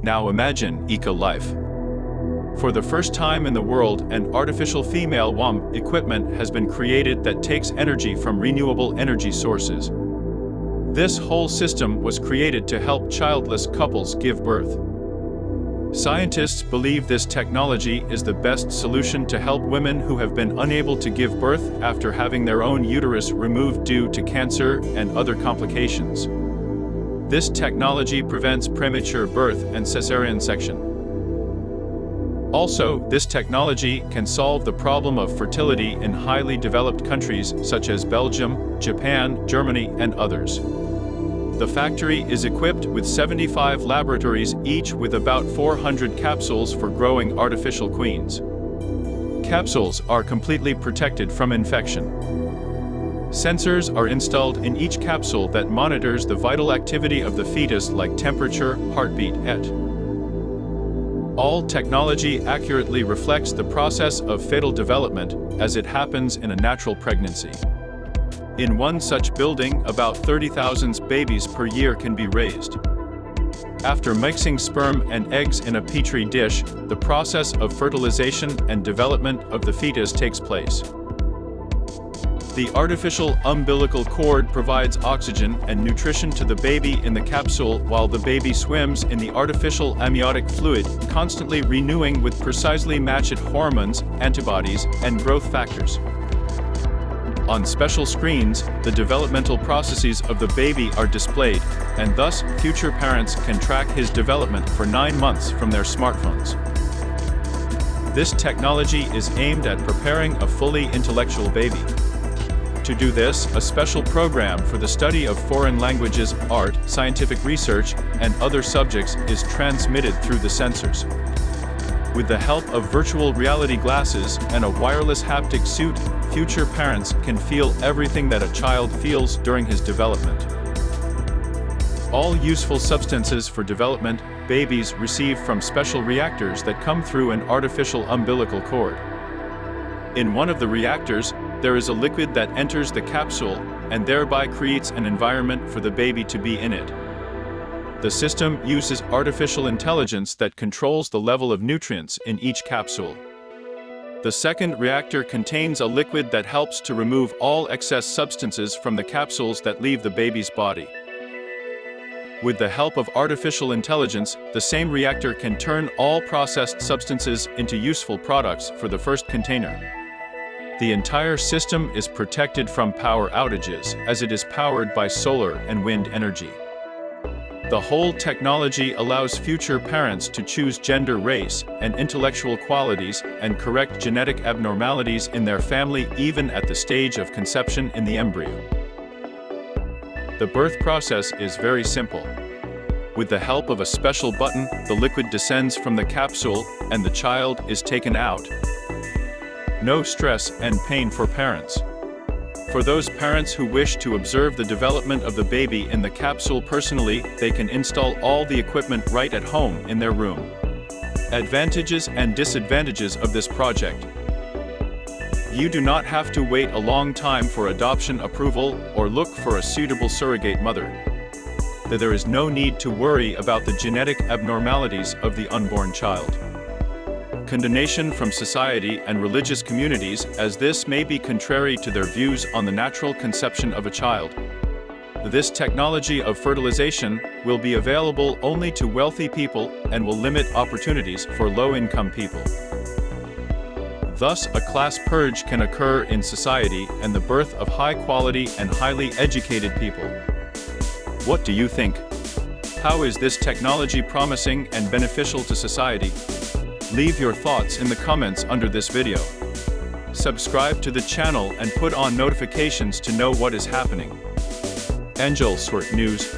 Now imagine eco-life. For the first time in the world, an artificial female womb equipment has been created that takes energy from renewable energy sources. This whole system was created to help childless couples give birth. Scientists believe this technology is the best solution to help women who have been unable to give birth after having their own uterus removed due to cancer and other complications. This technology prevents premature birth and cesarean section. Also, this technology can solve the problem of fertility in highly developed countries such as Belgium, Japan, Germany, and others. The factory is equipped with 75 laboratories, each with about 400 capsules for growing artificial queens. Capsules are completely protected from infection. Sensors are installed in each capsule that monitors the vital activity of the fetus like temperature, heartbeat, etc. All technology accurately reflects the process of fetal development as it happens in a natural pregnancy. In one such building, about 30,000 babies per year can be raised. After mixing sperm and eggs in a petri dish, the process of fertilization and development of the fetus takes place. The artificial umbilical cord provides oxygen and nutrition to the baby in the capsule while the baby swims in the artificial amniotic fluid, constantly renewing with precisely matched hormones, antibodies, and growth factors. On special screens, the developmental processes of the baby are displayed, and thus future parents can track his development for 9 months from their smartphones. This technology is aimed at preparing a fully intellectual baby. To do this, a special program for the study of foreign languages, art, scientific research, and other subjects is transmitted through the sensors. With the help of virtual reality glasses and a wireless haptic suit, future parents can feel everything that a child feels during his development. All useful substances for development, babies receive from special reactors that come through an artificial umbilical cord. In one of the reactors, there is a liquid that enters the capsule and thereby creates an environment for the baby to be in it. The system uses artificial intelligence that controls the level of nutrients in each capsule. The second reactor contains a liquid that helps to remove all excess substances from the capsules that leave the baby's body. With the help of artificial intelligence, the same reactor can turn all processed substances into useful products for the first container. The entire system is protected from power outages as it is powered by solar and wind energy. The whole technology allows future parents to choose gender, race, and intellectual qualities and correct genetic abnormalities in their family even at the stage of conception in the embryo. The birth process is very simple. With the help of a special button, the liquid descends from the capsule and the child is taken out. No stress and pain for parents. For those parents who wish to observe the development of the baby in the capsule personally, they can install all the equipment right at home in their room. Advantages and disadvantages of this project. You do not have to wait a long time for adoption approval or look for a suitable surrogate mother. There is no need to worry about the genetic abnormalities of the unborn child. Condemnation from society and religious communities, as this may be contrary to their views on the natural conception of a child. This technology of fertilization will be available only to wealthy people and will limit opportunities for low-income people. Thus, a class purge can occur in society and the birth of high-quality and highly educated people. What do you think? How is this technology promising and beneficial to society? Leave your thoughts in the comments under this video. Subscribe to the channel and put on notifications to know what is happening. Swert News.